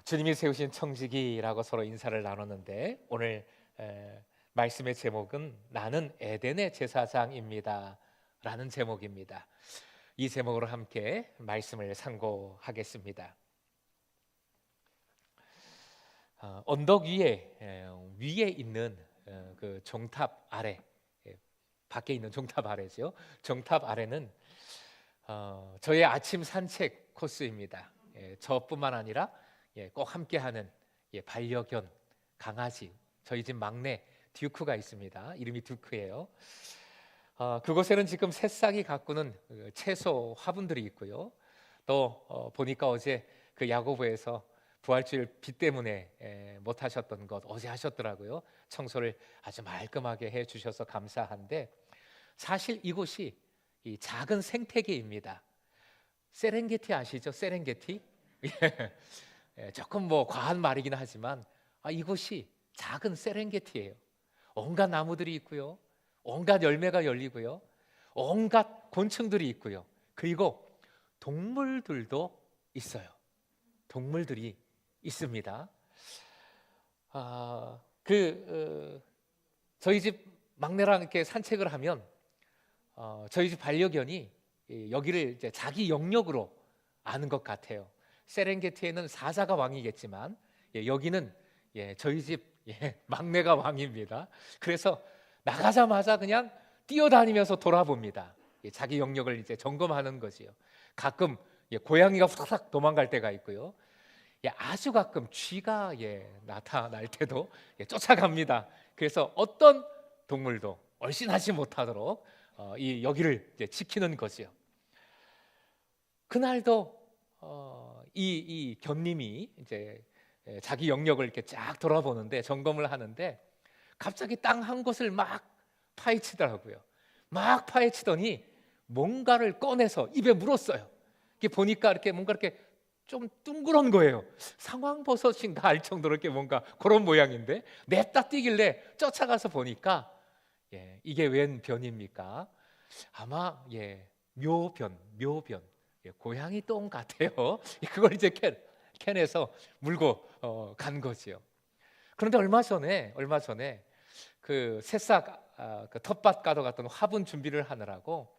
주님이 세우신 청지기라고 서로 인사를 나눴는데 오늘 말씀의 제목은 나는 에덴의 제사장입니다 라는 제목입니다. 이 제목으로 함께 말씀을 상고하겠습니다. 언덕 위에 있는 그 종탑 아래, 밖에 있는 종탑 아래죠. 종탑 아래는 저의 아침 산책 코스입니다. 저뿐만 아니라 꼭 함께하는 반려견 강아지, 저희 집 막내 듀크가 있습니다. 이름이 듀크예요. 그곳에는 지금 새싹이 가꾸는 채소 화분들이 있고요. 또 보니까 어제 그 야고보에서 부활주일 비 때문에 못 하셨던 것 어제 하셨더라고요. 청소를 아주 말끔하게 해주셔서 감사한데, 사실 이곳이 이 작은 생태계입니다. 세렝게티 아시죠? 세렝게티? 조금 과한 말이긴 하지만 이곳이 작은 세렝게티예요. 온갖 나무들이 있고요, 온갖 열매가 열리고요, 온갖 곤충들이 있고요, 그리고 동물들도 있어요. 동물들이 있습니다. 저희 집 막내랑 이렇게 산책을 하면 저희 집 반려견이 여기를 이제 자기 영역으로 아는 것 같아요. 세렝게티에는 사자가 왕이겠지만 여기는 저희 집 막내가 왕입니다. 그래서 나가자마자 그냥 뛰어다니면서 돌아봅니다. 자기 영역을 이제 점검하는 거지요. 가끔 고양이가 후닥 도망갈 때가 있고요. 아주 가끔 쥐가 나타날 때도 쫓아갑니다. 그래서 어떤 동물도 얼씬하지 못하도록 이 여기를 지키는 거지요. 그날도 이 견님이 이제 자기 영역을 이렇게 쫙 돌아보는데, 점검을 하는데 갑자기 땅 한 곳을 막 파헤치더라고요. 막 파헤치더니 뭔가를 꺼내서 입에 물었어요. 이게 보니까 이렇게 뭔가 이렇게 좀 둥그런 거예요. 상황버섯인가 알 정도로 이렇게 뭔가 그런 모양인데 냅다 뛰길래 쫓아가서 보니까 이게 웬 변입니까? 아마 묘변, 고양이 똥 같아요. 그걸 이제 캔에서 물고 간 거지요. 그런데 얼마 전에 그 새싹 그 텃밭 가도 갔던 화분 준비를 하느라고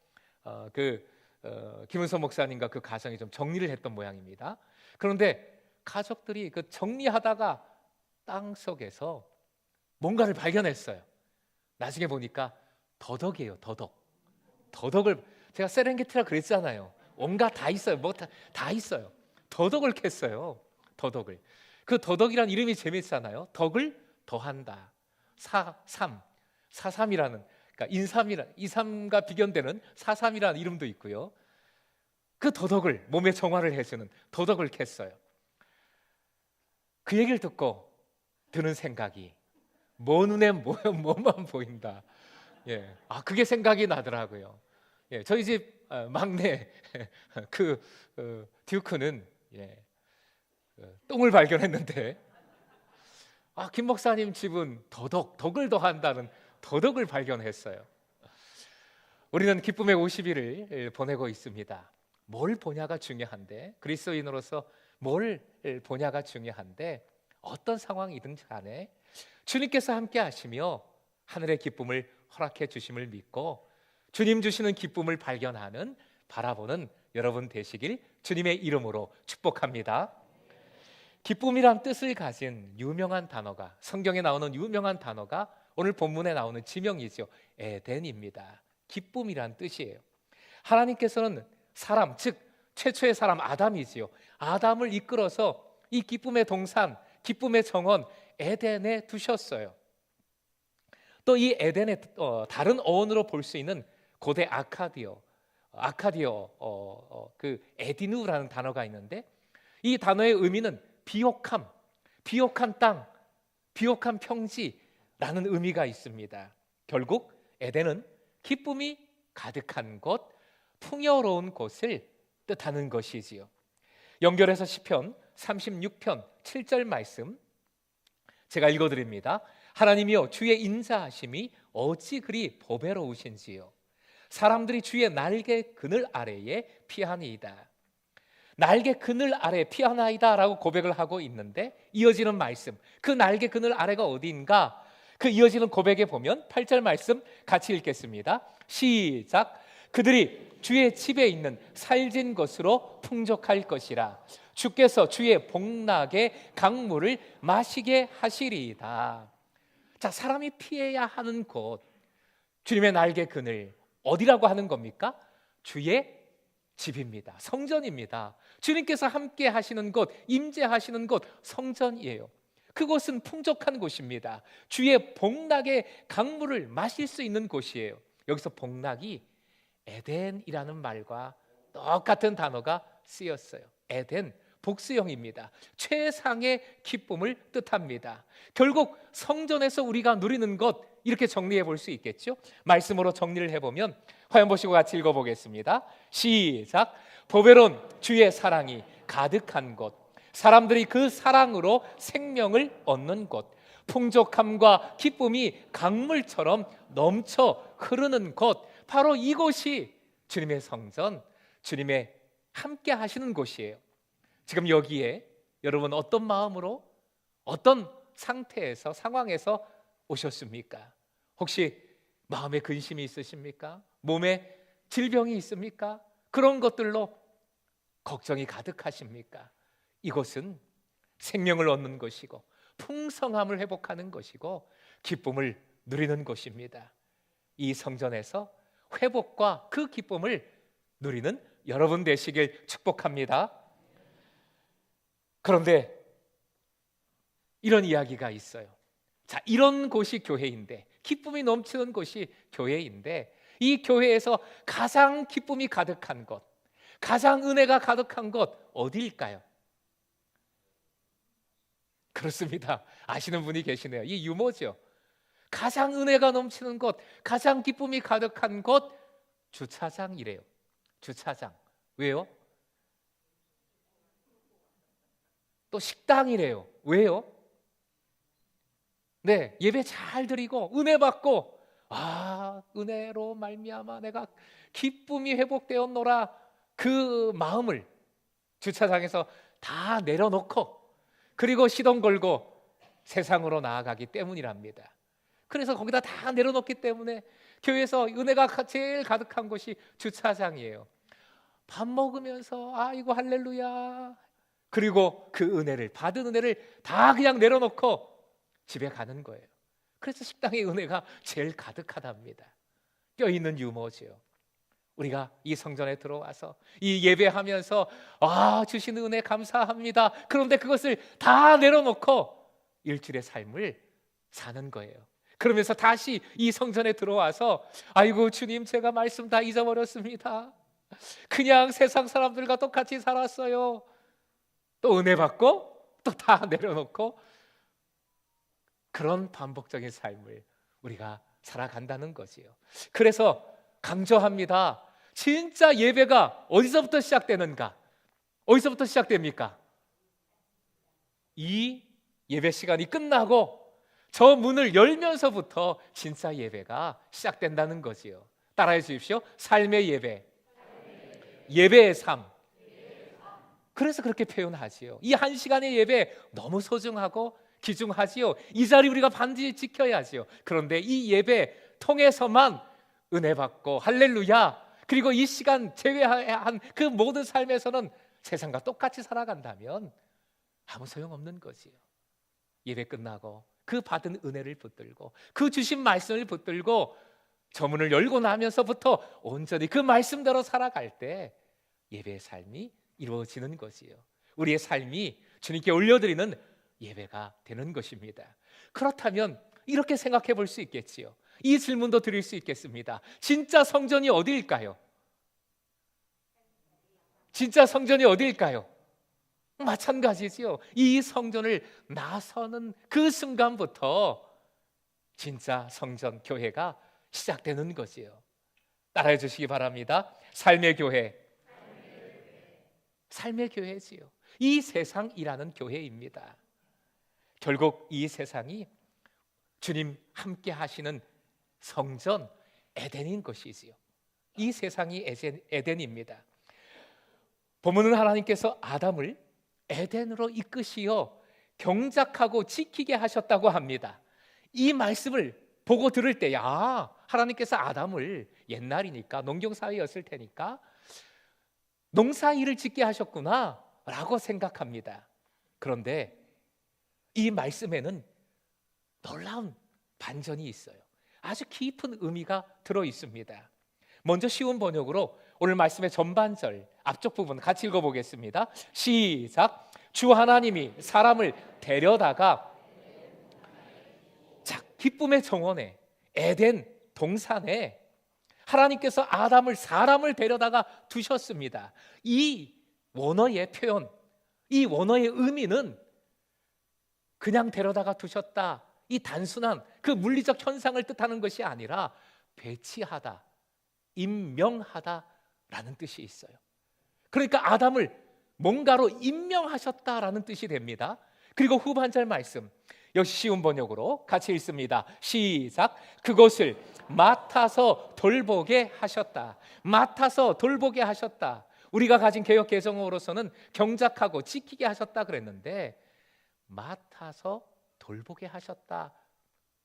김은서 목사님과 그 가정이 좀 정리를 했던 모양입니다. 그런데 가족들이 그 정리하다가 땅 속에서 뭔가를 발견했어요. 나중에 보니까 더덕이에요. 더덕을 제가 세렝게티라 그랬잖아요. 온갖 다 있어요. 다 있어요. 더덕을 캤어요. 더덕을. 그 더덕이란 이름이 재밌잖아요. 덕을 더한다. 사삼이라는, 그러니까 이삼과 비견되는 사삼이라는 이름도 있고요. 그 더덕을 몸에 정화를 해주는 더덕을 캤어요. 그 얘기를 듣고 드는 생각이 눈에 뭐만 보인다. 그게 생각이 나더라고요. 저희 집 막내 듀크는 똥을 발견했는데 김 목사님 집은 덕을 더한다는 더덕을 발견했어요. 우리는 기쁨의 50일을 보내고 있습니다. 뭘 보냐가 중요한데, 그리스도인으로서 뭘 보냐가 중요한데, 어떤 상황이든 간에 주님께서 함께 하시며 하늘의 기쁨을 허락해 주심을 믿고 주님 주시는 기쁨을 발견하는, 바라보는 여러분 되시길 주님의 이름으로 축복합니다. 기쁨이란 뜻을 가진 유명한 단어가, 성경에 나오는 유명한 단어가 오늘 본문에 나오는 지명이죠. 에덴입니다. 기쁨이란 뜻이에요. 하나님께서는 사람, 즉 최초의 사람 아담이지요. 아담을 이끌어서 이 기쁨의 동산, 기쁨의 정원 에덴에 두셨어요. 또 이 에덴의 다른 어원으로 볼 수 있는 고대 아카디어 그 에디누라는 단어가 있는데, 이 단어의 의미는 비옥한 땅, 비옥한 평지라는 의미가 있습니다. 결국 에덴은 기쁨이 가득한 곳, 풍요로운 곳을 뜻하는 것이지요. 연결해서 시편 36편 7절 말씀 제가 읽어드립니다. 하나님이여, 주의 인자하심이 어찌 그리 보배로우신지요. 사람들이 주의 날개 그늘 아래에 피하니이다. 날개 그늘 아래 피하나이다라고 고백을 하고 있는데, 이어지는 말씀, 그 날개 그늘 아래가 어디인가? 그 이어지는 고백에 보면 8절 말씀 같이 읽겠습니다. 시작. 그들이 주의 집에 있는 살진 것으로 풍족할 것이라. 주께서 주의 복락의 강물을 마시게 하시리이다. 자, 사람이 피해야 하는 곳, 주님의 날개 그늘, 어디라고 하는 겁니까? 주의 집입니다. 성전입니다. 주님께서 함께 하시는 곳, 임재하시는 곳, 성전이에요. 그곳은 풍족한 곳입니다. 주의 복락의 강물을 마실 수 있는 곳이에요. 여기서 복락이 에덴이라는 말과 똑같은 단어가 쓰였어요. 에덴, 복수형입니다. 최상의 기쁨을 뜻합니다. 결국 성전에서 우리가 누리는 것, 이렇게 정리해 볼 수 있겠죠? 말씀으로 정리를 해보면, 화면 보시고 같이 읽어보겠습니다. 시작. 보배로운 주의 사랑이 가득한 곳, 사람들이 그 사랑으로 생명을 얻는 곳, 풍족함과 기쁨이 강물처럼 넘쳐 흐르는 곳, 바로 이곳이 주님의 성전, 주님의 함께 하시는 곳이에요. 지금 여기에 여러분 어떤 마음으로, 어떤 상태에서, 상황에서 오셨습니까? 혹시 마음에 근심이 있으십니까? 몸에 질병이 있습니까? 그런 것들로 걱정이 가득하십니까? 이곳은 생명을 얻는 것이고 풍성함을 회복하는 것이고 기쁨을 누리는 곳입니다. 이 성전에서 회복과 그 기쁨을 누리는 여러분 되시길 축복합니다. 그런데 이런 이야기가 있어요. 자, 이런 곳이 교회인데, 기쁨이 넘치는 곳이 교회인데, 이 교회에서 가장 기쁨이 가득한 곳, 가장 은혜가 가득한 곳 어디일까요? 그렇습니다. 아시는 분이 계시네요. 이 유머죠. 가장 은혜가 넘치는 곳, 가장 기쁨이 가득한 곳, 주차장이래요. 주차장. 왜요? 또 식당이래요. 왜요? 네, 예배 잘 드리고 은혜 받고, 은혜로 말미암아 내가 기쁨이 회복되었노라, 그 마음을 주차장에서 다 내려놓고, 그리고 시동 걸고 세상으로 나아가기 때문이랍니다. 그래서 거기다 다 내려놓기 때문에 교회에서 은혜가 제일 가득한 곳이 주차장이에요. 밥 먹으면서 아이고 할렐루야, 그리고 그 은혜를, 받은 은혜를 다 그냥 내려놓고 집에 가는 거예요. 그래서 식당의 은혜가 제일 가득하답니다. 껴있는 유머지요. 우리가 이 성전에 들어와서 이 예배하면서 주신 은혜 감사합니다. 그런데 그것을 다 내려놓고 일주일의 삶을 사는 거예요. 그러면서 다시 이 성전에 들어와서 아이고 주님, 제가 말씀 다 잊어버렸습니다. 그냥 세상 사람들과 똑같이 살았어요. 또 은혜 받고 또 다 내려놓고, 그런 반복적인 삶을 우리가 살아간다는 거지요. 그래서 강조합니다. 진짜 예배가 어디서부터 시작되는가? 어디서부터 시작됩니까? 이 예배 시간이 끝나고 저 문을 열면서부터 진짜 예배가 시작된다는 거지요. 따라해 주십시오. 삶의 예배, 예배의 삶. 그래서 그렇게 표현하지요. 이 한 시간의 예배 너무 소중하고 귀중하지요. 이 자리 우리가 반드시 지켜야지요. 그런데 이 예배 통해서만 은혜 받고 할렐루야, 그리고 이 시간 제외한 그 모든 삶에서는 세상과 똑같이 살아간다면 아무 소용없는 거지요. 예배 끝나고 그 받은 은혜를 붙들고 그 주신 말씀을 붙들고 저 문을 열고 나면서부터 온전히 그 말씀대로 살아갈 때 예배의 삶이 이루어지는 거지요. 우리의 삶이 주님께 올려드리는 예배가 되는 것입니다. 그렇다면 이렇게 생각해 볼 수 있겠지요. 이 질문도 드릴 수 있겠습니다. 진짜 성전이 어디일까요? 진짜 성전이 어디일까요? 마찬가지지요. 이 성전을 나서는 그 순간부터 진짜 성전, 교회가 시작되는 거지요. 따라해 주시기 바랍니다. 삶의 교회, 삶의 교회지요. 이 세상이라는 교회입니다. 결국 이 세상이 주님 함께 하시는 성전, 에덴인 것이지요. 이 세상이 에덴입니다. 본문은 하나님께서 아담을 에덴으로 이끄시어 경작하고 지키게 하셨다고 합니다. 이 말씀을 보고 들을 때, 야, 하나님께서 아담을, 옛날이니까 농경사회였을 테니까 농사일을 짓게 하셨구나 라고 생각합니다. 그런데 이 말씀에는 놀라운 반전이 있어요. 아주 깊은 의미가 들어 있습니다. 먼저 쉬운 번역으로 오늘 말씀의 전반절 앞쪽 부분 같이 읽어보겠습니다. 시작. 주 하나님이 사람을 데려다가, 자, 기쁨의 정원에, 에덴 동산에 하나님께서 아담을, 사람을 데려다가 두셨습니다. 이 원어의 표현, 이 원어의 의미는 그냥 데려다가 두셨다, 이 단순한 그 물리적 현상을 뜻하는 것이 아니라 배치하다, 임명하다라는 뜻이 있어요. 그러니까 아담을 뭔가로 임명하셨다라는 뜻이 됩니다. 그리고 후반절 말씀 역시 쉬운 번역으로 같이 읽습니다. 시작. 그것을 맡아서 돌보게 하셨다. 맡아서 돌보게 하셨다. 우리가 가진 개역 개정어로서는 경작하고 지키게 하셨다 그랬는데, 맡아서 돌보게 하셨다.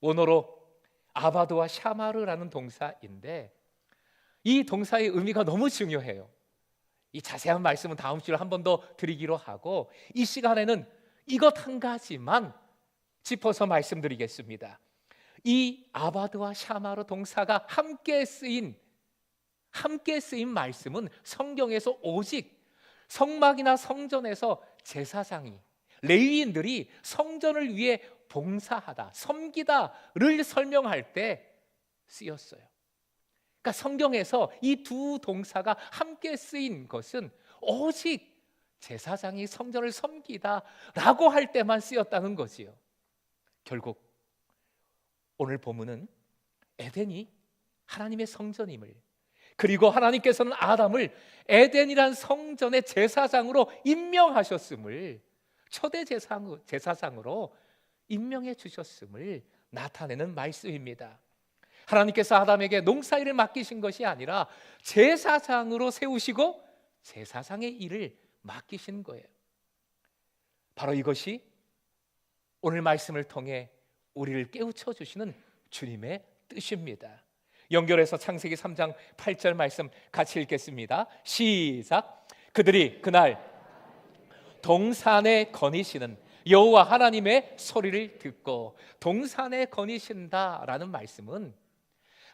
원어로 아바드와 샤마르라는 동사인데, 이 동사의 의미가 너무 중요해요. 이 자세한 말씀은 다음 주에 한 번 더 드리기로 하고, 이 시간에는 이것 한 가지만 짚어서 말씀드리겠습니다. 이 아바드와 샤마르 동사가 함께 쓰인 말씀은 성경에서 오직 성막이나 성전에서 제사장이, 레위인들이 성전을 위해 봉사하다, 섬기다를 설명할 때 쓰였어요. 그러니까 성경에서 이 두 동사가 함께 쓰인 것은 오직 제사장이 성전을 섬기다라고 할 때만 쓰였다는 거지요. 결국 오늘 본문은 에덴이 하나님의 성전임을, 그리고 하나님께서는 아담을 에덴이란 성전의 제사장으로 임명하셨음을, 초대 제사장으로 임명해 주셨음을 나타내는 말씀입니다. 하나님께서 아담에게 농사일을 맡기신 것이 아니라 제사장으로 세우시고 제사장의 일을 맡기신 거예요. 바로 이것이 오늘 말씀을 통해 우리를 깨우쳐 주시는 주님의 뜻입니다. 연결해서 창세기 3장 8절 말씀 같이 읽겠습니다. 시작. 그들이 그날 동산에 거니시는 여호와 하나님의 소리를 듣고, 동산에 거니신다라는 말씀은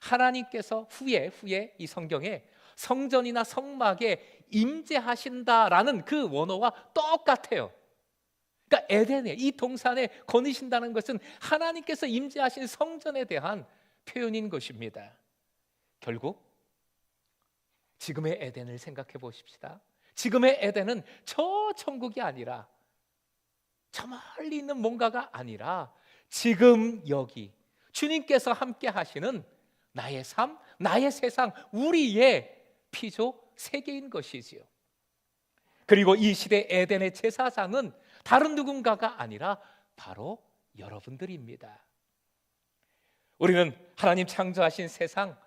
하나님께서 후에 이 성경에 성전이나 성막에 임재하신다라는 그 원어와 똑같아요. 그러니까 에덴에, 이 동산에 거니신다는 것은 하나님께서 임재하신 성전에 대한 표현인 것입니다. 결국 지금의 에덴을 생각해 보십시다. 지금의 에덴은 저 천국이 아니라, 저 멀리 있는 뭔가가 아니라 지금 여기 주님께서 함께 하시는 나의 삶, 나의 세상, 우리의 피조 세계인 것이지요. 그리고 이 시대 에덴의 제사장은 다른 누군가가 아니라 바로 여러분들입니다. 우리는 하나님 창조하신 세상,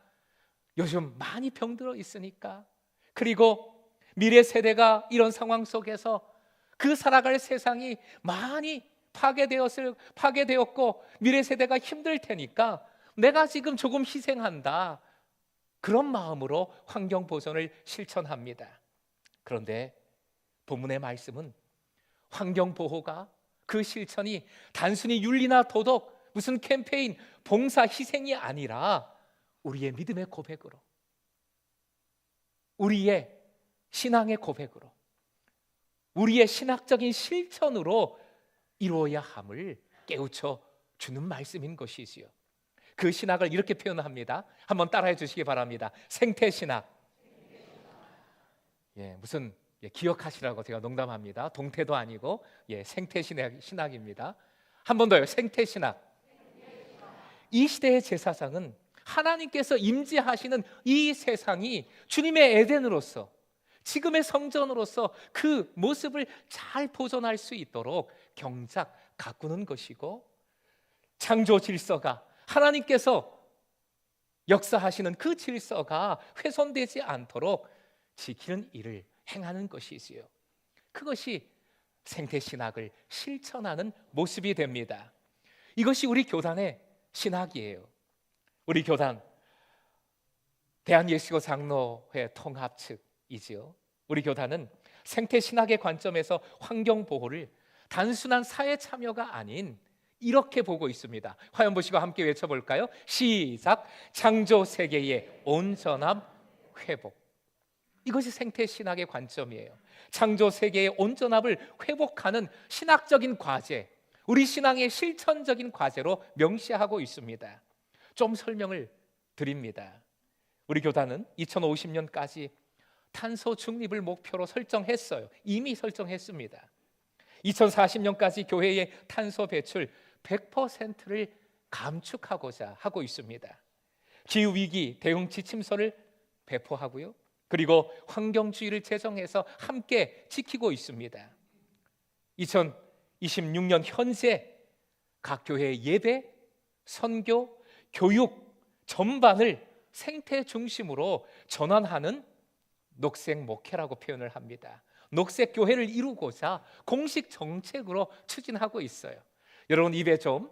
요즘 많이 병들어 있으니까, 그리고 미래 세대가 이런 상황 속에서 그 살아갈 세상이 많이 파괴되었고 미래 세대가 힘들 테니까 내가 지금 조금 희생한다, 그런 마음으로 환경 보존을 실천합니다. 그런데 본문의 말씀은 환경 보호가, 그 실천이 단순히 윤리나 도덕, 무슨 캠페인, 봉사, 희생이 아니라 우리의 믿음의 고백으로, 우리의 신앙의 고백으로, 우리의 신학적인 실천으로 이루어야 함을 깨우쳐 주는 말씀인 것이지요. 그 신학을 이렇게 표현합니다. 한번 따라해 주시기 바랍니다. 생태신학. 무슨 기억하시라고 제가 농담합니다. 동태도 아니고 생태신학입니다. 한 번 더요. 생태신학. 이 시대의 제사장은 하나님께서 임재하시는 이 세상이 주님의 에덴으로서, 지금의 성전으로서 그 모습을 잘 보존할 수 있도록 경작 가꾸는 것이고, 창조 질서가, 하나님께서 역사하시는 그 질서가 훼손되지 않도록 지키는 일을 행하는 것이지요. 그것이 생태신학을 실천하는 모습이 됩니다. 이것이 우리 교단의 신학이에요. 우리 교단 대한예수교 장로회 통합 측이지요. 우리 교단은 생태신학의 관점에서 환경보호를 단순한 사회 참여가 아닌 이렇게 보고 있습니다. 화면 보시고 함께 외쳐볼까요? 시작! 창조세계의 온전함 회복. 이것이 생태신학의 관점이에요. 창조세계의 온전함을 회복하는 신학적인 과제, 우리 신앙의 실천적인 과제로 명시하고 있습니다. 좀 설명을 드립니다. 우리 교단은 2050년까지 탄소 중립을 목표로 설정했어요. 이미 설정했습니다. 2040년까지 교회의 탄소 배출 100%를 감축하고자 하고 있습니다. 기후위기 대응 지침서를 배포하고요. 그리고 환경주의를 제정해서 함께 지키고 있습니다. 2026년 현재 각 교회의 예배, 선교, 교육 전반을 생태 중심으로 전환하는 녹색 목회라고 표현을 합니다. 녹색 교회를 이루고자 공식 정책으로 추진하고 있어요. 여러분 입에 좀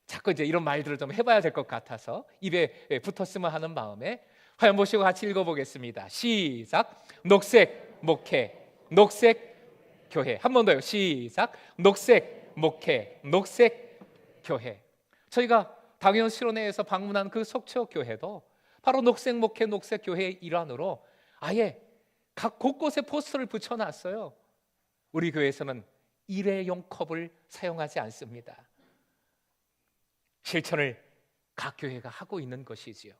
자꾸 이제 이런 말들을 좀 해봐야 될 것 같아서 입에 붙었으면 하는 마음에 화면 보시고 같이 읽어보겠습니다. 시작! 녹색 목회, 녹색 교회. 한 번 더요. 시작! 녹색 목회, 녹색 교회. 저희가 당연 실현회에서 방문한 그 속초 교회도 바로 녹색 목회, 녹색 교회의 일환으로 아예 각 곳곳에 포스터를 붙여놨어요. 우리 교회에서는 일회용 컵을 사용하지 않습니다. 실천을 각 교회가 하고 있는 것이지요.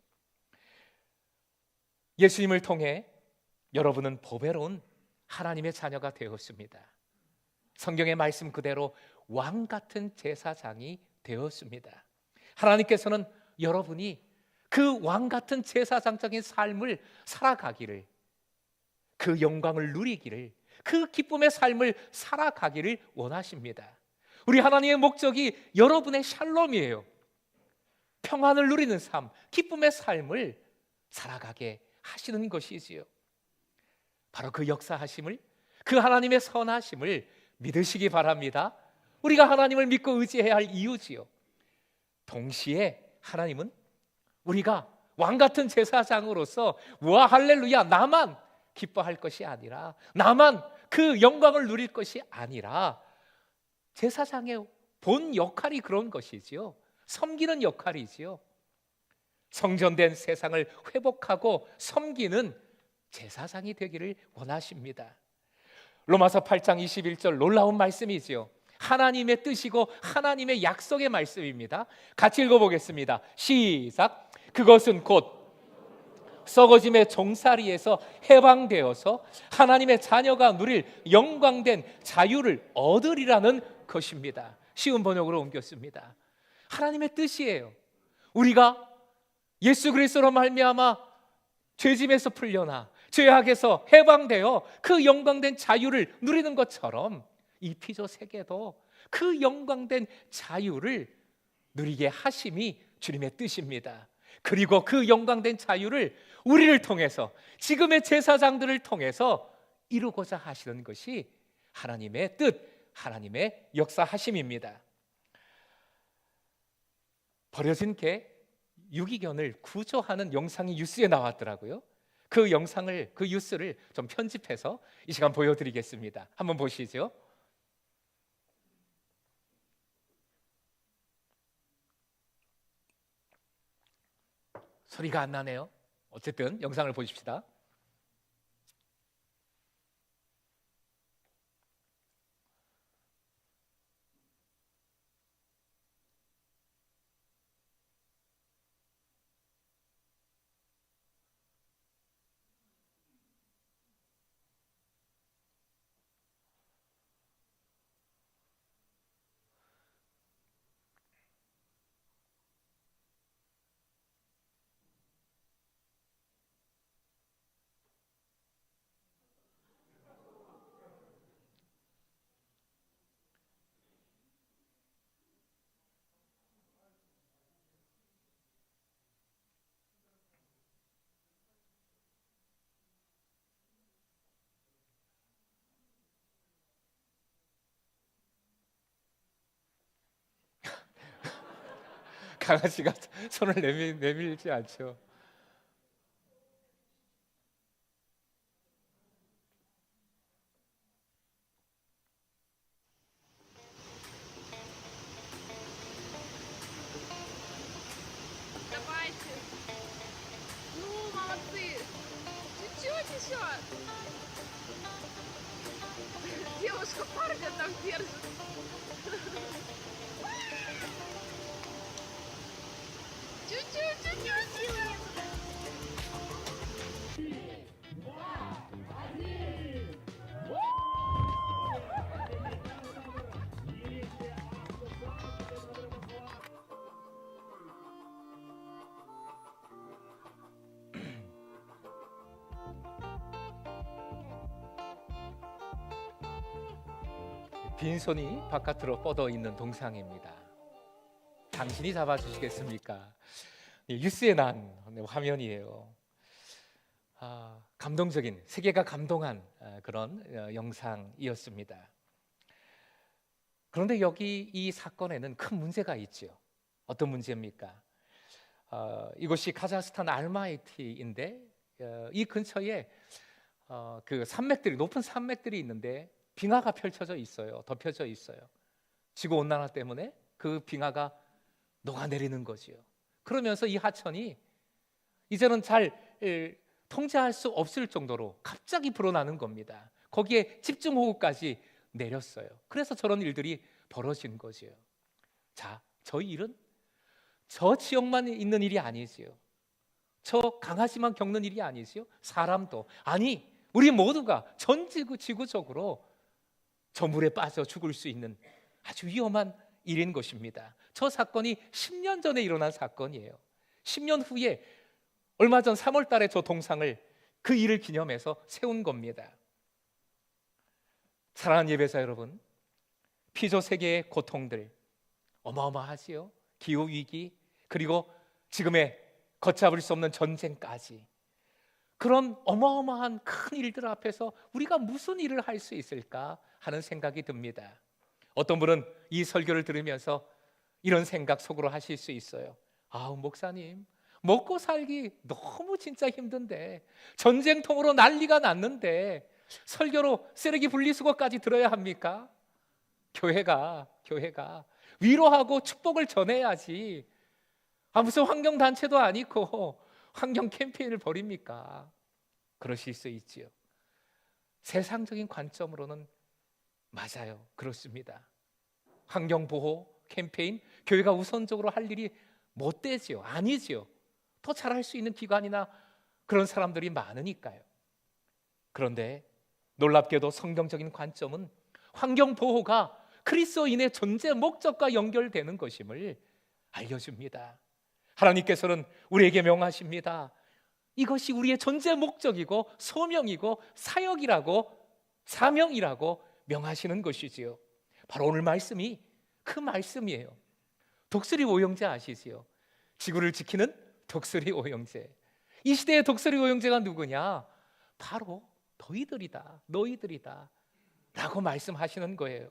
예수님을 통해 여러분은 보배로운 하나님의 자녀가 되었습니다. 성경의 말씀 그대로 왕 같은 제사장이 되었습니다. 하나님께서는 여러분이 그 왕 같은 제사장적인 삶을 살아가기를, 그 영광을 누리기를, 그 기쁨의 삶을 살아가기를 원하십니다. 우리 하나님의 목적이 여러분의 샬롬이에요. 평안을 누리는 삶, 기쁨의 삶을 살아가게 하시는 것이지요. 바로 그 역사하심을, 그 하나님의 선하심을 믿으시기 바랍니다. 우리가 하나님을 믿고 의지해야 할 이유지요. 동시에 하나님은 우리가 왕같은 제사장으로서 와 할렐루야 나만 기뻐할 것이 아니라, 나만 그 영광을 누릴 것이 아니라, 제사장의 본 역할이 그런 것이지요. 섬기는 역할이지요. 성전된 세상을 회복하고 섬기는 제사장이 되기를 원하십니다. 로마서 8장 21절 놀라운 말씀이지요. 하나님의 뜻이고 하나님의 약속의 말씀입니다. 같이 읽어보겠습니다. 시작! 그것은 곧 썩어짐의 종살이에서 해방되어서 하나님의 자녀가 누릴 영광된 자유를 얻으리라는 것입니다. 쉬운 번역으로 옮겼습니다. 하나님의 뜻이에요. 우리가 예수 그리스도로 말미암아 죄짐에서 풀려나 죄악에서 해방되어 그 영광된 자유를 누리는 것처럼 이 피조 세계도 그 영광된 자유를 누리게 하심이 주님의 뜻입니다. 그리고 그 영광된 자유를 우리를 통해서, 지금의 제사장들을 통해서 이루고자 하시는 것이 하나님의 뜻, 하나님의 역사하심입니다. 버려진 개 유기견을 구조하는 영상이 뉴스에 나왔더라고요. 그 영상을, 그 뉴스를 좀 편집해서 이 시간 보여드리겠습니다. 한번 보시죠. 소리가 안 나네요. 어쨌든 영상을 보십시다. 강아지가 손을 내밀지 않죠. Давайте. Ну, молодцы. Чуть-чуть еще. Девушка парня там держит. Чуть-чуть, чуть-чуть. 빈손이 바깥으로 뻗어 있는 동상입니다. 당신이 잡아주시겠습니까? 뉴스에 난 화면이에요. 감동적인, 세계가 감동한 그런 영상이었습니다. 그런데 여기 이 사건에는 큰 문제가 있죠. 어떤 문제입니까? 이곳이 카자흐스탄 알마이티인데 이 근처에 그 산맥들이, 높은 산맥들이 있는데 빙하가 펼쳐져 있어요. 덮여져 있어요. 지구 온난화 때문에 그 빙하가 녹아내리는 거지요. 그러면서 이 하천이 이제는 잘 통제할 수 없을 정도로 갑자기 불어나는 겁니다. 거기에 집중호우까지 내렸어요. 그래서 저런 일들이 벌어진 거지요. 자, 저희 일은 저 지역만 있는 일이 아니지요. 저 강아지만 겪는 일이 아니지요. 사람도, 아니 우리 모두가 전 지구적으로 저 물에 빠져 죽을 수 있는 아주 위험한 일인 것입니다. 저 사건이 10년 전에 일어난 사건이에요. 10년 후에 얼마 전 3월 달에 저 동상을, 그 일을 기념해서 세운 겁니다. 사랑하는 예배자 여러분, 피조 세계의 고통들 어마어마하지요. 기후위기, 그리고 지금의 걷잡을 수 없는 전쟁까지, 그런 어마어마한 큰 일들 앞에서 우리가 무슨 일을 할 수 있을까 하는 생각이 듭니다. 어떤 분은 이 설교를 들으면서 이런 생각 속으로 하실 수 있어요. 목사님, 먹고 살기 너무 진짜 힘든데, 전쟁통으로 난리가 났는데 설교로 쓰레기 분리수거까지 들어야 합니까? 교회가 위로하고 축복을 전해야지. 무슨 환경단체도 아니고 환경 캠페인을 벌입니까? 그러실 수 있지요. 세상적인 관점으로는 맞아요. 그렇습니다. 환경보호 캠페인, 교회가 우선적으로 할 일이 못 되지요. 아니지요. 더 잘할 수 있는 기관이나 그런 사람들이 많으니까요. 그런데 놀랍게도 성경적인 관점은 환경보호가 그리스도인의 존재 목적과 연결되는 것임을 알려줍니다. 하나님께서는 우리에게 명하십니다. 이것이 우리의 존재 목적이고 소명이고 사역이라고, 사명이라고 명하시는 것이지요. 바로 오늘 말씀이 그 말씀이에요. 독수리 오형제 아시지요? 지구를 지키는 독수리 오형제. 이 시대의 독수리 오형제가 누구냐? 바로 너희들이다 라고 말씀하시는 거예요.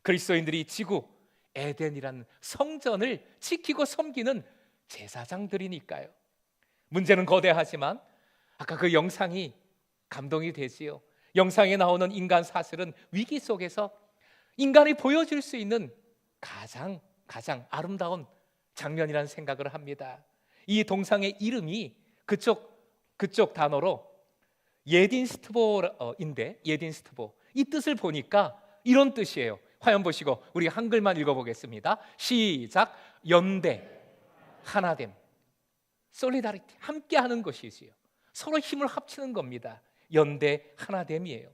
그리스도인들이 지구, 에덴이란 성전을 지키고 섬기는 제사장들이니까요. 문제는 거대하지만 아까 그 영상이 감동이 되지요. 영상에 나오는 인간 사슬은 위기 속에서 인간이 보여줄 수 있는 가장 아름다운 장면이라는 생각을 합니다. 이 동상의 이름이 그쪽 단어로 예딘스트보인데, 예딘스트보, 이 뜻을 보니까 이런 뜻이에요. 화면 보시고 우리 한글만 읽어보겠습니다. 시작. 연대, 하나됨, 솔리다리티, 함께하는 것이지요. 서로 힘을 합치는 겁니다. 연대 하나됨이에요.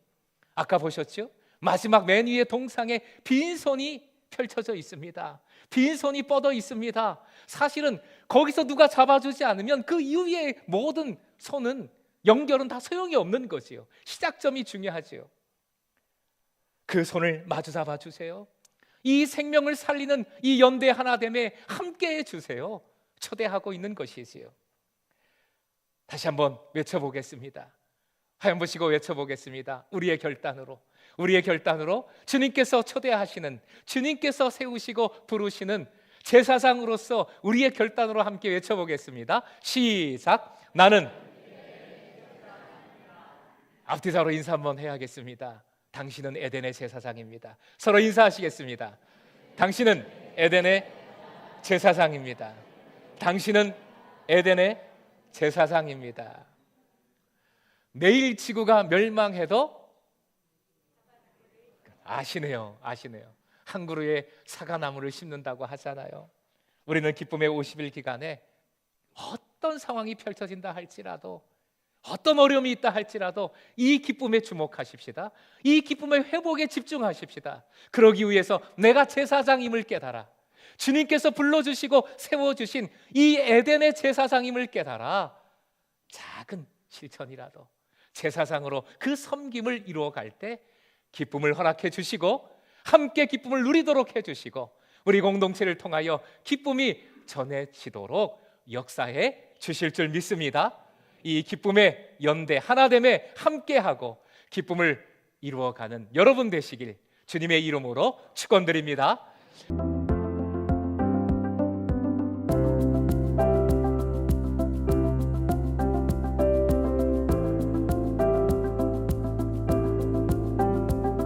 아까 보셨죠? 마지막 맨 위에 동상에 빈손이 펼쳐져 있습니다. 빈손이 뻗어 있습니다. 사실은 거기서 누가 잡아주지 않으면 그 이후의 모든 손은, 연결은 다 소용이 없는 거지요. 시작점이 중요하지요. 그 손을 마주 잡아 주세요. 이 생명을 살리는 이 연대 하나됨에 함께해 주세요. 초대하고 있는 것이지요. 다시 한번 외쳐보겠습니다. 화면 보시고 외쳐보겠습니다. 우리의 결단으로 주님께서 초대하시는, 주님께서 세우시고 부르시는 제사장으로서 우리의 결단으로 함께 외쳐보겠습니다. 시작. 나는 앞뒤자로 인사 한번 해야겠습니다. 당신은 에덴의 제사장입니다. 서로 인사하시겠습니다. 당신은 에덴의 제사장입니다. 당신은 에덴의 제사장입니다. 내일 지구가 멸망해도 아시네요. 한 그루의 사과나무를 심는다고 하잖아요. 우리는 기쁨의 50일 기간에 어떤 상황이 펼쳐진다 할지라도, 어떤 어려움이 있다 할지라도 이 기쁨에 주목하십시다. 이 기쁨의 회복에 집중하십시다. 그러기 위해서 내가 제사장임을 깨달아, 주님께서 불러주시고 세워주신 이 에덴의 제사장임을 깨달아 작은 실천이라도 제사장으로 그 섬김을 이루어갈 때 기쁨을 허락해 주시고 함께 기쁨을 누리도록 해주시고 우리 공동체를 통하여 기쁨이 전해지도록 역사해 주실 줄 믿습니다. 이 기쁨의 연대 하나됨에 함께하고 기쁨을 이루어가는 여러분 되시길 주님의 이름으로 축원드립니다.